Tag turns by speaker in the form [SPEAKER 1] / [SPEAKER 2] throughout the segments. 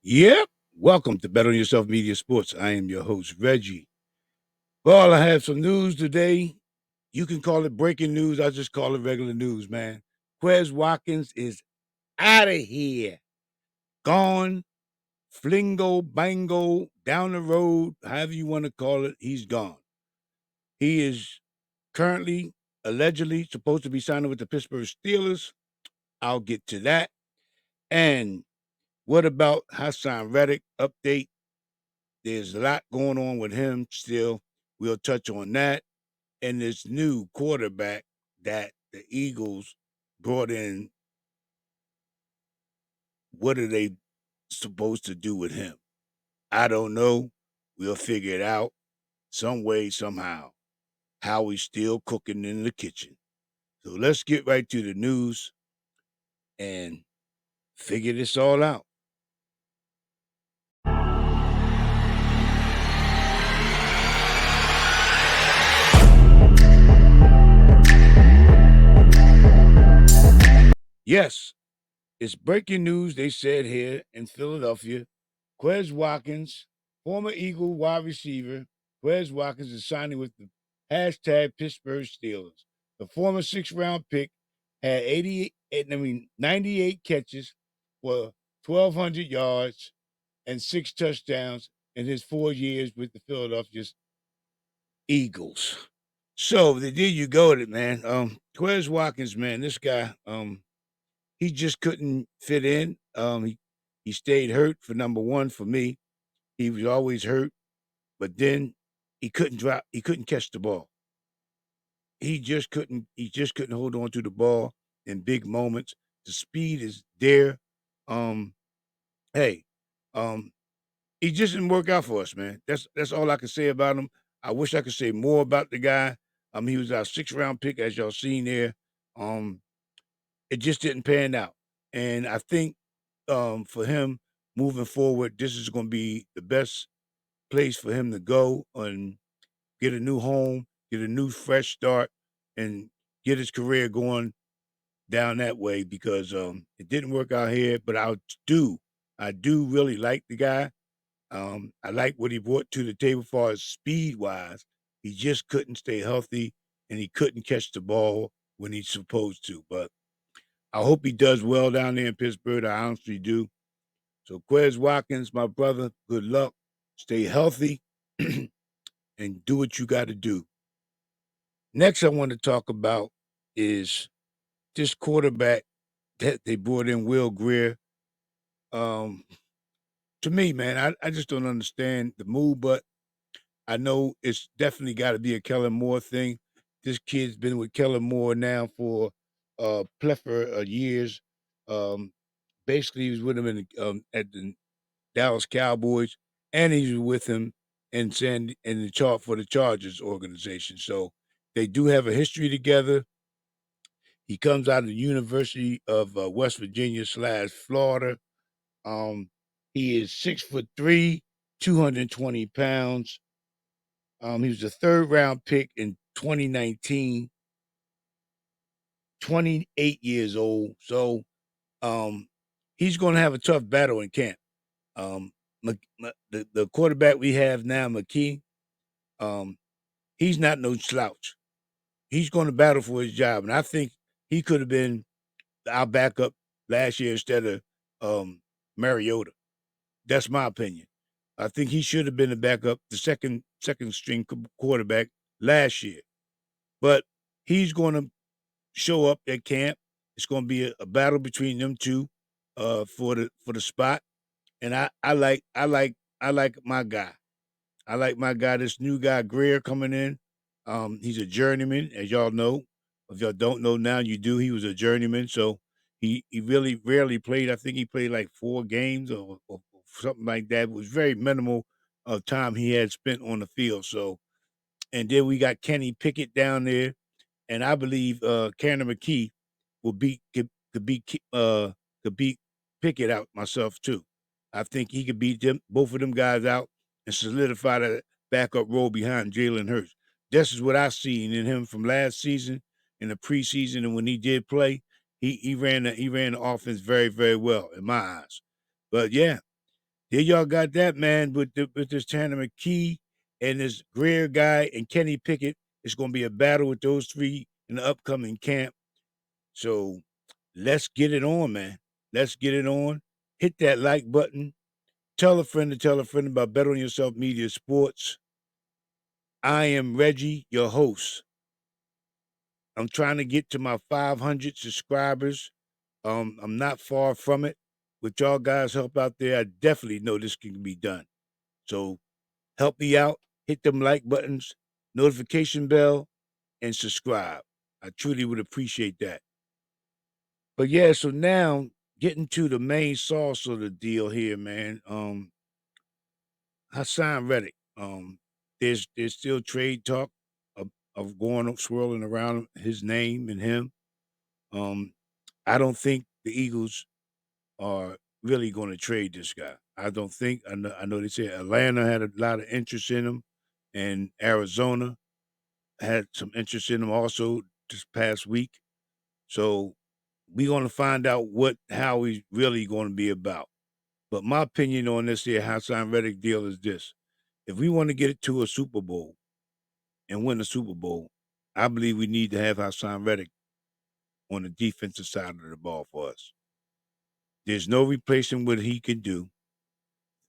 [SPEAKER 1] Yep. Welcome to Bet on Yourself Media Sports. I am your host, Reggie. Well, I have some news today. You can call it breaking news. I just call it regular news, man. Quez Watkins is out of here. Gone. Flingo, bango, down the road, however you want to call it, he's gone. He is currently, allegedly, supposed to be signing with the Pittsburgh Steelers. I'll get to that. And what about Haason Reddick update? There's a lot going on with him still. We'll touch on that. And this new quarterback that the Eagles brought in, what are they supposed to do with him? I don't know. We'll figure it out some way, somehow. How he's still cooking in the kitchen. So let's get right to the news and figure this all out. Yes, it's breaking news, they said here in Philadelphia. Quez Watkins, former Eagle wide receiver, Quez Watkins is signing with the hashtag Pittsburgh Steelers. The former sixth-round pick had 98 catches for 1,200 yards and 6 touchdowns in his 4 years with the Philadelphia Eagles. So there you go with it, man. Quez Watkins, man, this guy, he just couldn't fit in. He stayed hurt for number one for me. He was always hurt, but then he couldn't drop. He couldn't catch the ball. He just couldn't. He just couldn't hold on to the ball in big moments. The speed is there. Um, hey, um, he just didn't work out for us, man. That's all I can say about him. I wish I could say more about the guy. He was our 6th-round pick, as y'all seen there. Um, it just didn't pan out, and I think for him moving forward, this is going to be the best place for him to go and get a new home, get a new fresh start, and get his career going down that way because it didn't work out here. But I do really like the guy. I like what he brought to the table as far as speed wise. He just couldn't stay healthy and he couldn't catch the ball when he's supposed to. But I hope he does well down there in Pittsburgh. I honestly do. So Quez Watkins, my brother, good luck. Stay healthy and do what you got to do. Next, I want to talk about is this quarterback that they brought in, Will Grier. Um, to me, man, I just don't understand the move, but I know it's definitely got to be a Kellen Moore thing. This kid's been with Kellen Moore now for a plethora of years. Um, basically, he was with him at the Dallas Cowboys, and he was with him in the chart for the Chargers organization. So they do have a history together. He comes out of the University of West Virginia / Florida. Um, he is 6'3", 220 pounds. He was a 3rd-round pick in 2019, 28 years old. So um, he's going to have a tough battle in camp. Um, the quarterback we have now, McKee, um, he's not no slouch. He's going to battle for his job, and I think he could have been our backup last year instead of Mariota. That's my opinion. I think he should have been the backup, the second string quarterback last year. But he's going to show up at camp. It's going to be a battle between them two for the spot. And I like my guy. I like my guy, this new guy, Grier, coming in. He's a journeyman, as y'all know. If y'all don't know now, you do. He was a journeyman, so he really rarely played. I think he played like 4 games or something like that. It was very minimal of time he had spent on the field. So, and then we got Kenny Pickett down there, and I believe Cannon McKee will beat could beat Pickett out myself too. I think he could beat them both of them guys out and solidify the backup role behind Jalen Hurts. This is what I seen in him from last season in the preseason, and when he did play, he ran the offense very, very well in my eyes. But yeah, There y'all got that, man, with this Tanner McKee and this Grier guy and Kenny Pickett. It's going to be a battle with those three in the upcoming camp. So let's get it on, man. Let's get it on. Hit that like button. Tell a friend to tell a friend about Bet on Yourself Media Sports. I am Reggie, your host. I'm trying to get to my 500 subscribers. I'm not far from it. With y'all guys' help out there, I definitely know this can be done. So help me out. Hit them like buttons, notification bell, and subscribe. I truly would appreciate that. But yeah, so now getting to the main sauce of the deal here, man. Haason Reddick. There's still trade talk of going swirling around his name and him. Um, I don't think the Eagles are really going to trade this guy. I don't think. I know they said Atlanta had a lot of interest in him, and Arizona had some interest in him also this past week. So we're going to find out how he's really going to be about. But my opinion on this here Haason Reddick deal is this: if we want to get it to a Super Bowl and win the Super Bowl, I believe we need to have Haason Reddick on the defensive side of the ball for us. There's no replacing what he can do,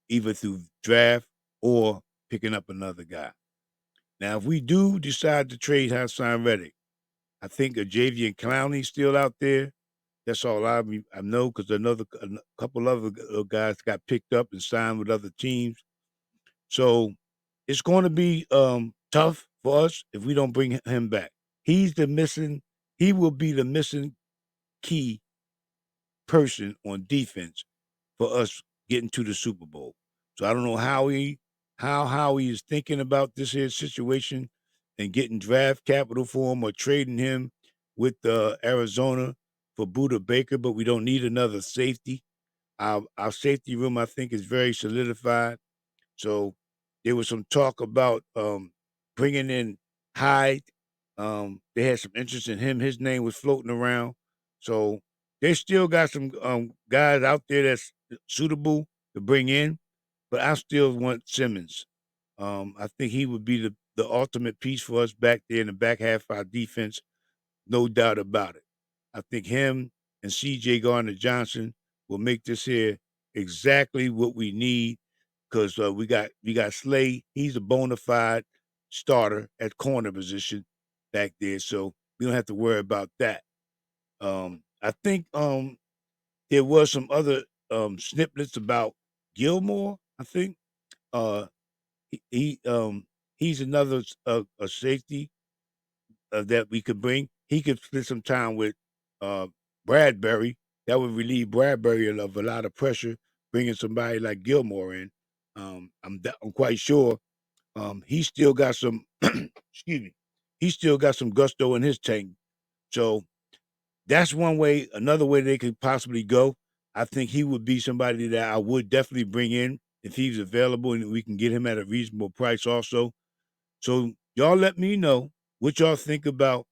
[SPEAKER 1] either through draft or picking up another guy. Now, if we do decide to trade Haason Reddick, I think a Javian Clowney's still out there. That's all I know because a couple other guys got picked up and signed with other teams. So it's going to be tough for us if we don't bring him back. He will be the missing key person on defense for us getting to the Super Bowl. So I don't know how he is thinking about this here situation and getting draft capital for him or trading him with Arizona for Buda Baker, but we don't need another safety. Our safety room, I think, is very solidified. So there was some talk about bringing in Hyde. They had some interest in him. His name was floating around. So they still got some guys out there that's suitable to bring in, but I still want Simmons. I think he would be the ultimate piece for us back there in the back half of our defense, no doubt about it. I think him and C.J. Gardner-Johnson will make this here exactly what we need because we got Slay. He's a bona fide starter at corner position back there, so we don't have to worry about that. I think there was some other snippets about Gilmore. I think uh, he's another a safety that we could bring. He could split some time with uh, Bradbury. That would relieve Bradbury of a lot of pressure. Bringing somebody like Gilmore in, I'm quite sure he still got some. Excuse me. He still got some gusto in his tank. So that's one way. Another way they could possibly go. I think he would be somebody that I would definitely bring in if he's available and we can get him at a reasonable price also. So y'all let me know what y'all think about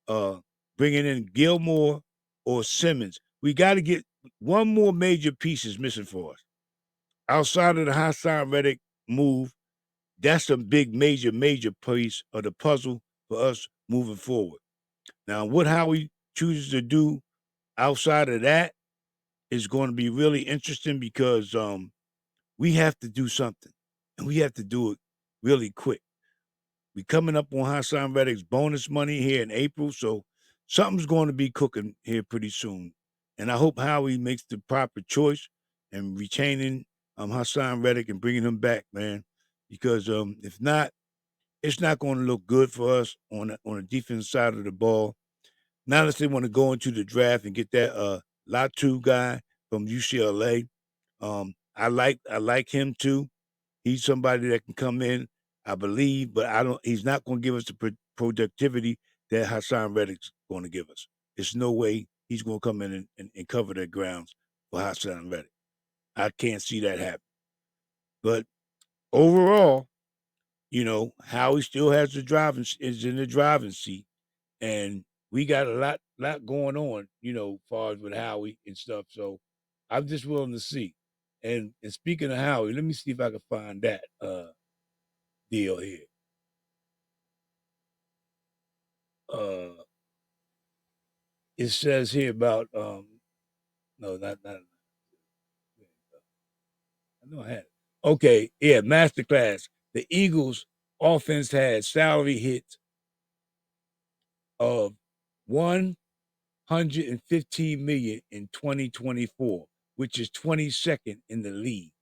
[SPEAKER 1] uh, bringing in Gilmore or Simmons. We got to get one more major piece is missing for us. Outside of the Haason Reddick move, that's a big, major piece of the puzzle for us moving forward. Now, what Howie chooses to do outside of that is going to be really interesting because we have to do something, and we have to do it really quick. We coming up on Haason Reddick's bonus money here in April, so something's going to be cooking here pretty soon. And I hope Howie makes the proper choice and retaining Haason Reddick and bringing him back, man. Because if not, it's not going to look good for us on the defense side of the ball. Not unless they want to go into the draft and get that Latu guy from UCLA. I like him too. He's somebody that can come in, I believe, but I don't. He's not going to give us the productivity that Haason Reddick's going to give us. There's no way he's going to come in and cover their grounds for Haason Reddick. I can't see that happen. But overall, Howie still has is in the driving seat, and we got a lot going on, as far as with Howie and stuff. So I'm just willing to see. And speaking of Howie, let me see if I can find that deal here. Uh, it says here about no, not. I know I had it. Okay, yeah, masterclass. The Eagles offense had salary hits of 115 million in 2024, which is 22nd in the league.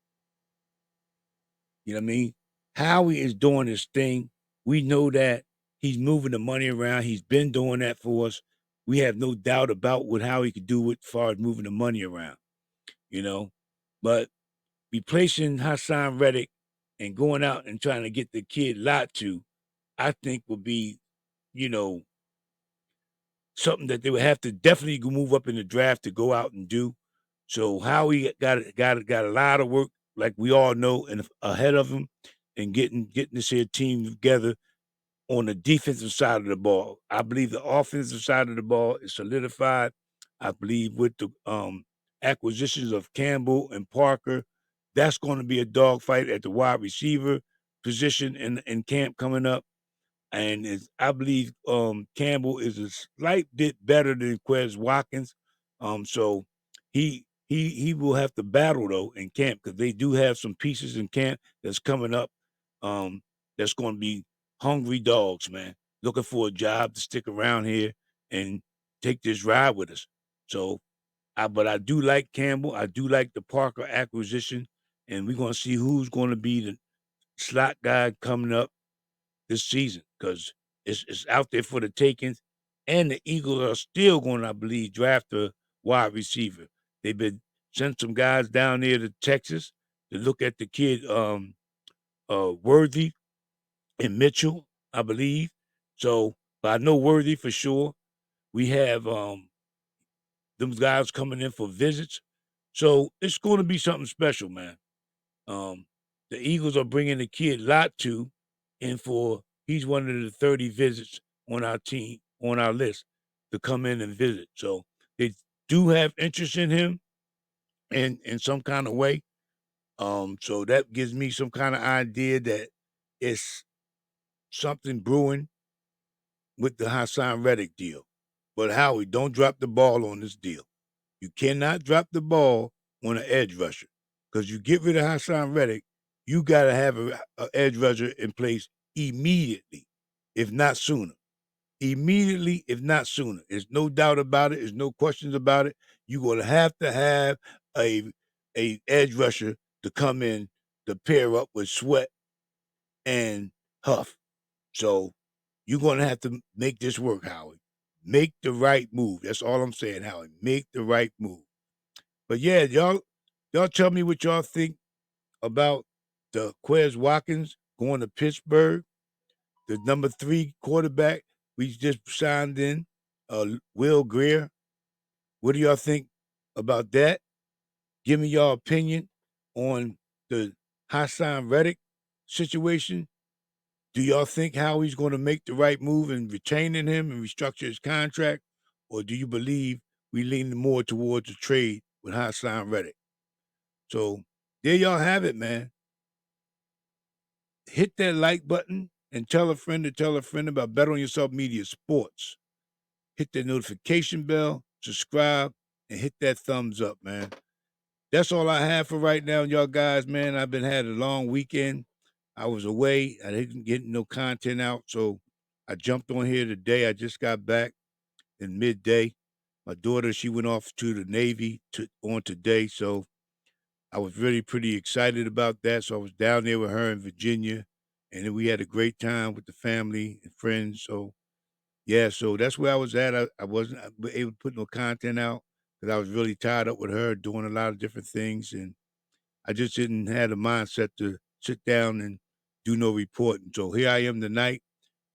[SPEAKER 1] You know what I mean? Howie is doing his thing. We know that he's moving the money around. He's been doing that for us. We have no doubt about what Howie could do as far as moving the money around, you know. But replacing Haason Reddick and going out and trying to get the kid Latu, I think would be, you know, something that they would have to definitely move up in the draft to go out and do. So Howie got a lot of work, like we all know, and ahead of him, and getting this here team together on the defensive side of the ball. I believe the offensive side of the ball is solidified. I believe with the acquisitions of Campbell and Parker, that's going to be a dogfight at the wide receiver position in camp coming up. And I believe Campbell is a slight bit better than Quez Watkins. So he will have to battle though in camp because they do have some pieces in camp that's coming up. That's going to be hungry dogs, man, looking for a job to stick around here and take this ride with us. So, but I do like Campbell. I do like the Parker acquisition, and we're going to see who's going to be the slot guy coming up this season because it's out there for the takings. And the Eagles are still going to, I believe, draft a wide receiver. They've been sent some guys down there to Texas to look at the kid Worthy and Mitchell, I believe. So, but I know Worthy for sure. We have them guys coming in for visits. So it's going to be something special, man. Um, the Eagles are bringing the kid Latu in for he's one of the 30 visits on our team, on our list to come in and visit. So they do have interest in him in some kind of way. So that gives me some kind of idea that it's something brewing with the Haason Reddick deal. But Howie, don't drop the ball on this deal. You cannot drop the ball on an edge rusher because you get rid of Haason Reddick, you got to have a edge rusher in place immediately, if not sooner. Immediately, if not sooner. There's no doubt about it. There's no questions about it. You're going to have a edge rusher to come in to pair up with Sweat and Huff. So you're going to have to make this work, Howie. Make the right move. That's all I'm saying, Howie. Make the right move. But yeah, y'all tell me what y'all think about the Quez Watkins going to Pittsburgh, the number 3 quarterback we just signed in, Will Grier. What do y'all think about that? Give me your opinion on the Haason Reddick situation. Do y'all think Howie's going to make the right move in retaining him and restructure his contract? Or do you believe we lean more towards a trade with Haason Reddick? So there y'all have it, man. Hit that like button and tell a friend to tell a friend about Bet on Yourself Media Sports. Hit that notification bell, subscribe, and hit that thumbs up, man. That's all I have for right now, y'all guys, man. I've been had a long weekend. I was away. I didn't get no content out, so I jumped on here today. I just got back in midday. My daughter, she went off to the Navy on today, so I was really pretty excited about that. So I was down there with her in Virginia, and then we had a great time with the family and friends. So yeah, so that's where I was at. I wasn't able to put no content out because I was really tied up with her doing a lot of different things, and I just didn't have the mindset to sit down and do no reporting. So here I am tonight.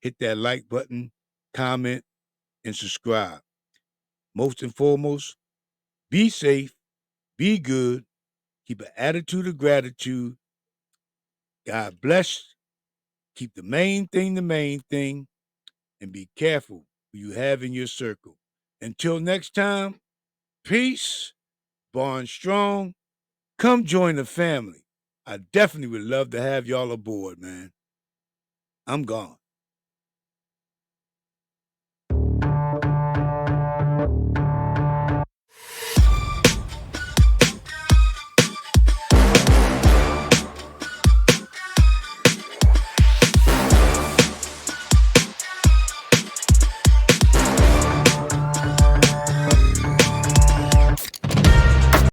[SPEAKER 1] Hit that like button, comment, and subscribe. Most and foremost, be safe, be good, keep an attitude of gratitude. God bless. Keep the main thing, and be careful who you have in your circle. Until next time, peace, bond strong, come join the family. I definitely would love to have y'all aboard, man. I'm gone.